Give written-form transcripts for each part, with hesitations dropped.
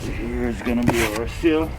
Here's gonna be our sill.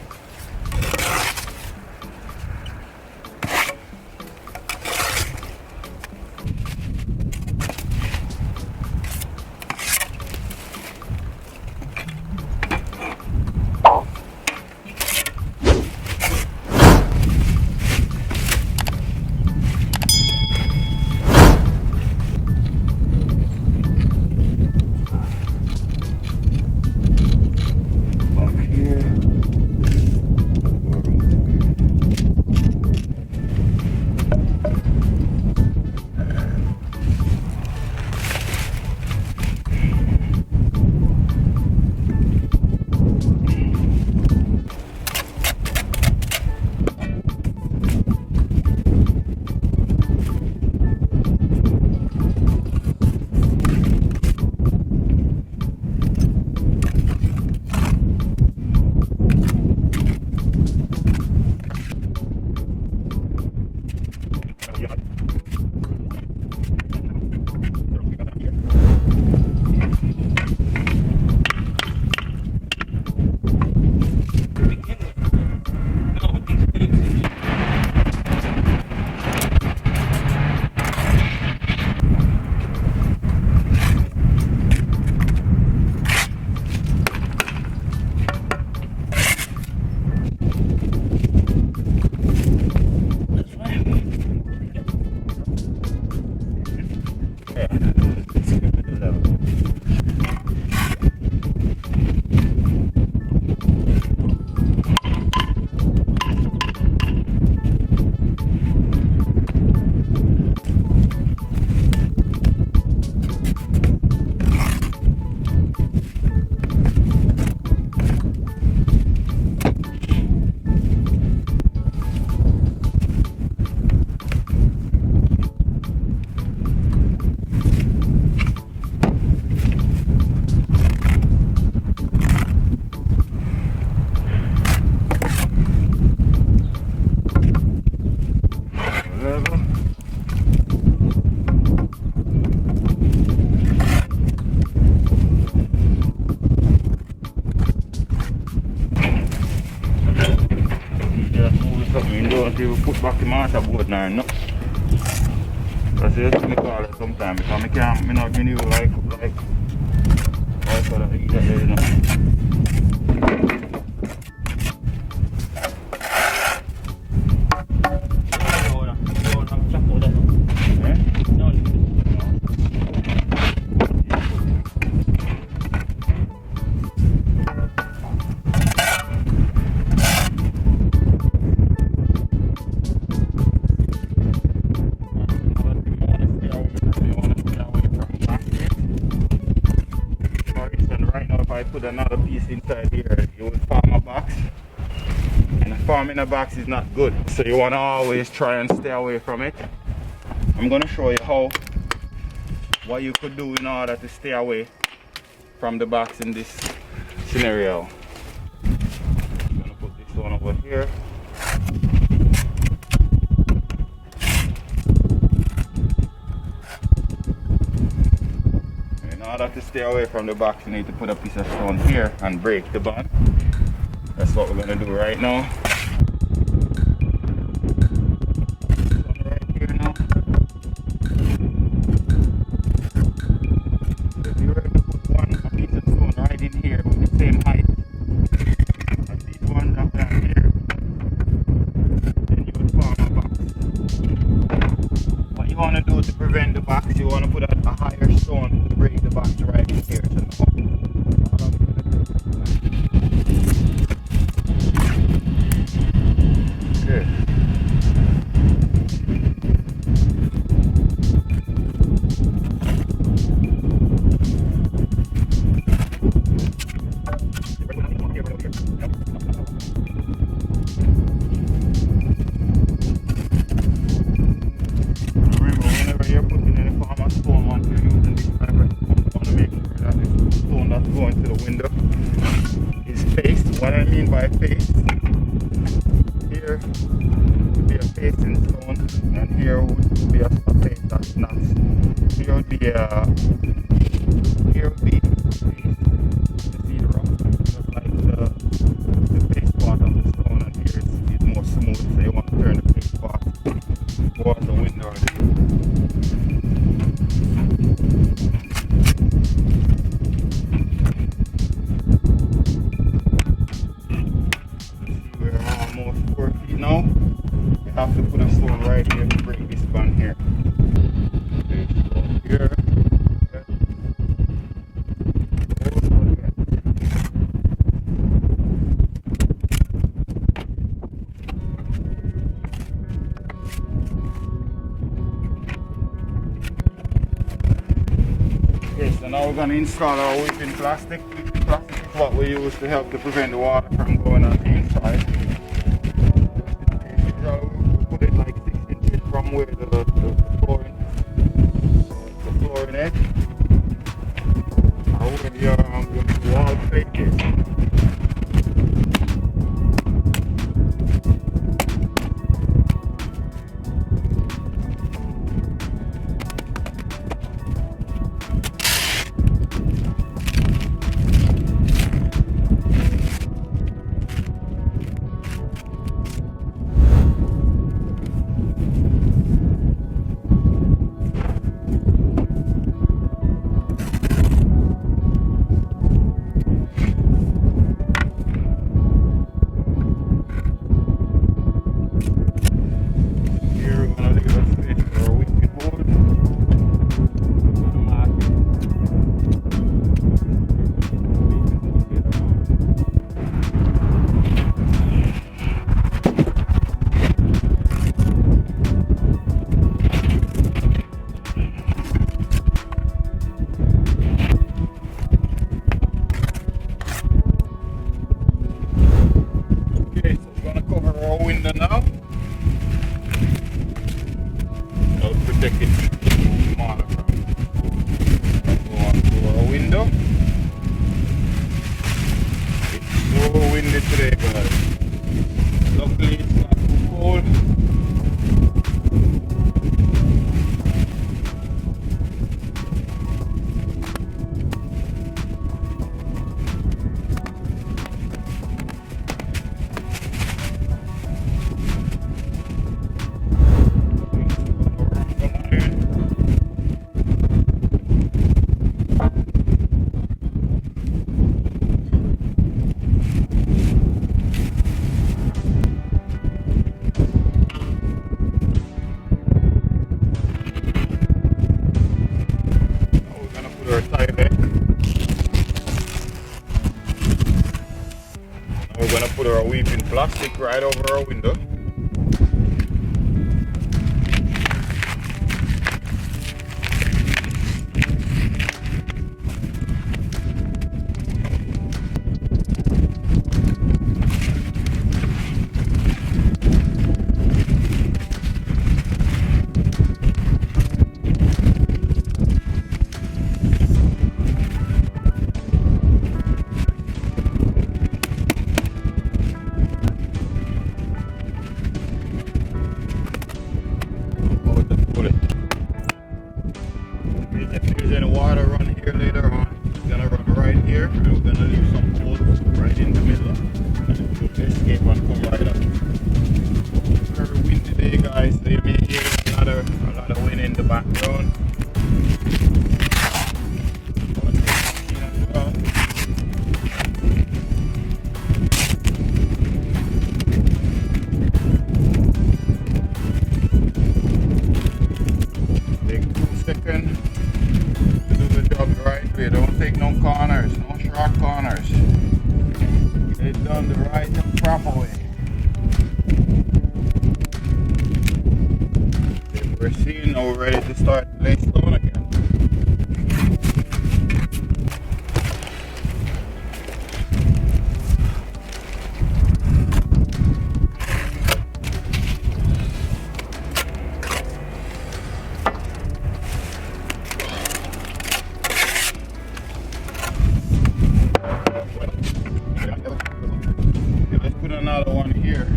Put back the motor board now, no? That's it, me call it sometimes because I can't, me not renew like also that you know. Put another piece inside here, you would form a box, and forming a box is not good, so you want to always try and stay away from it. I'm going to show you what you could do in order to stay away from the box in this scenario. I'm going to put this one over here. In order to stay away from the box, you need to put a piece of stone here and break the bond. That's what we're going to do right now. Right here now. If you were to put a piece of stone right in here with the same height as these ones up down here, then you would form a box. What you want to do to prevent the box, you want to put a higher stone to break the box right in here. Okay. Remember, whenever you're putting any form of stone on, you're using this fiber, you want to make sure that the stone that's going to the window is faced. What I mean by faced, here would be a facing stone, and here would be a face that's not. Here would be face. You see the rough, just like the now we're going to install our whipping plastic. Whipping plastic is what we use to help to prevent the water from going on the inside. We put it like 6 inches from where the flooring is. Where the wall plate is. Today, guys. Luckily, it's not too cold. We're going to put our weeping plastic right over our window. If there's any water run here later on, it's gonna run right here, and we're gonna leave some holes right in the middle, and it will escape and come right up. Very windy day, guys, so you may hear a lot of wind in the background. Take 2 seconds. Don't take no corners, no short corners. Get it done the right and proper way. Then we're seeing now we're ready to start to lay stone again. Another one here.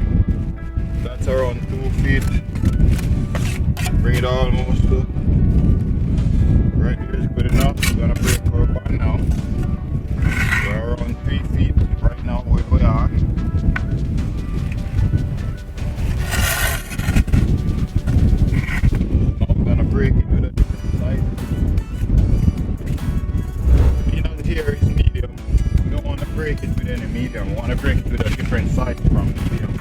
That's around 2 feet. Bring it almost to right here is good enough. We're gonna break our bond now. We're around 3 feet right now where we are. Now we're gonna break it with a different side. Here is medium. We don't want to break it with any medium. We want to break it with a different side from medium.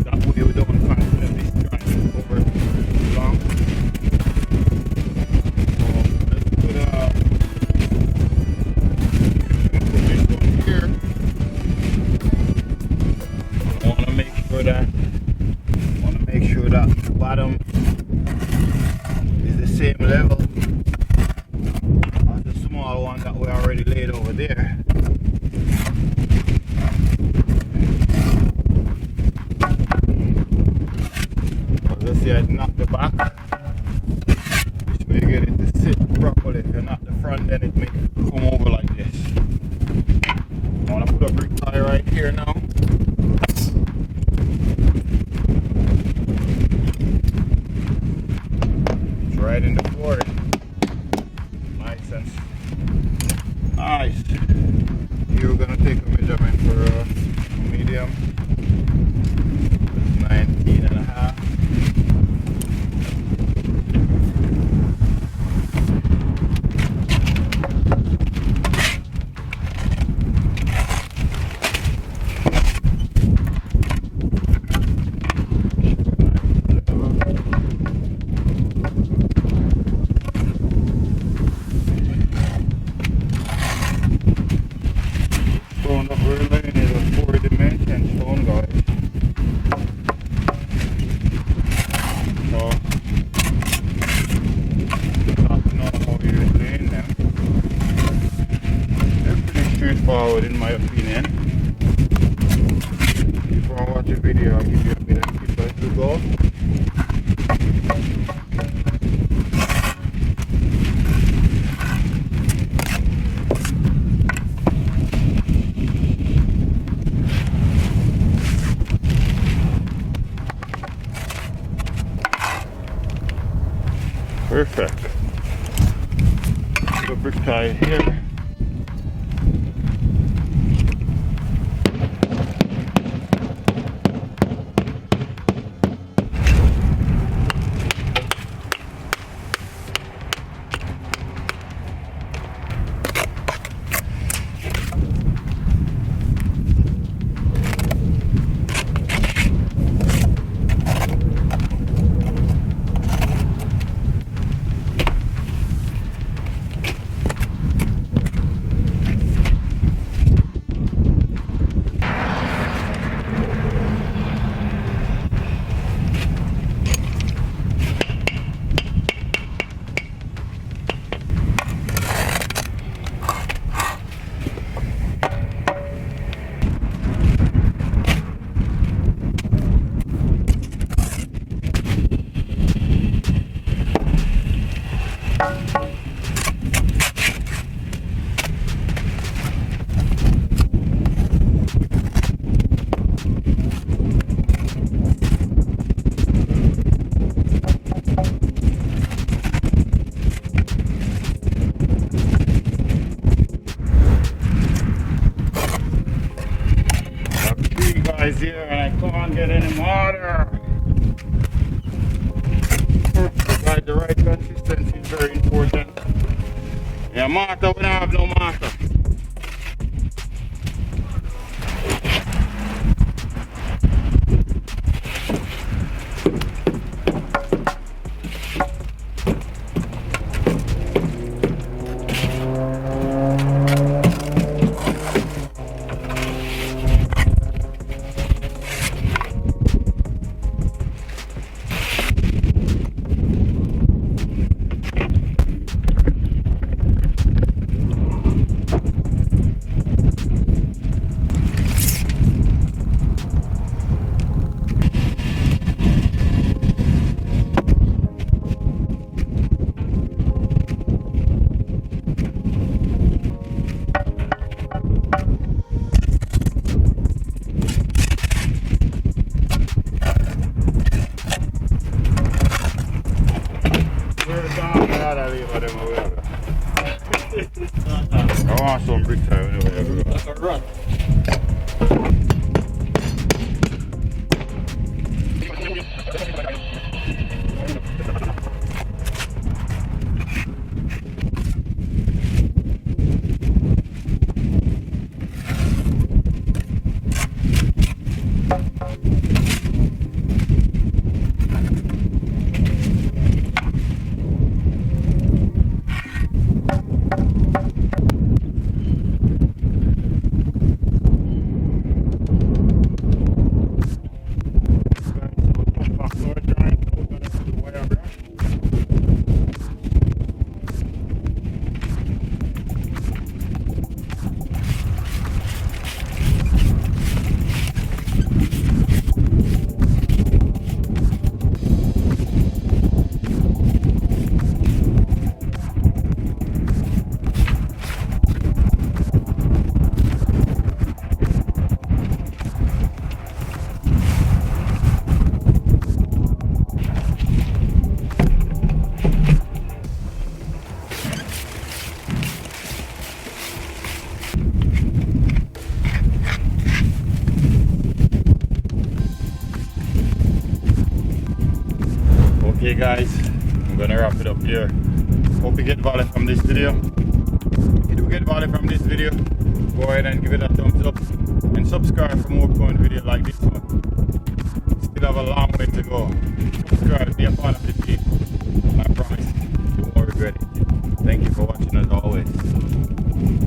That way we don't continue this joint over too long. Let's put this one here. I want to make sure that the bottom is the same level. put a brick tie right here now. It's right in the floor. Nice and nice. Here we're gonna take a measurement for a medium. It's 19.5. Stone that we're laying is a 4-dimension stone, guys. So, just have to know how you're laying them. They're pretty straightforward in my opinion. Before I watch the video, I'll give you a bit of tips as we go. Perfect. Put a brick tie here. Here and I can't get any water. Provide the right consistency is very important. Yeah, mortar, we don't have no mortar. I want some brick tie anyway. That's a run. Okay guys, I'm gonna wrap it up here. Hope you get value from this video. If you do get value from this video, go ahead and give it a thumbs up and subscribe for more fun videos like this one. Still have a long way to go. Subscribe, be a part of the team. I promise you won't regret it. Thank you for watching as always.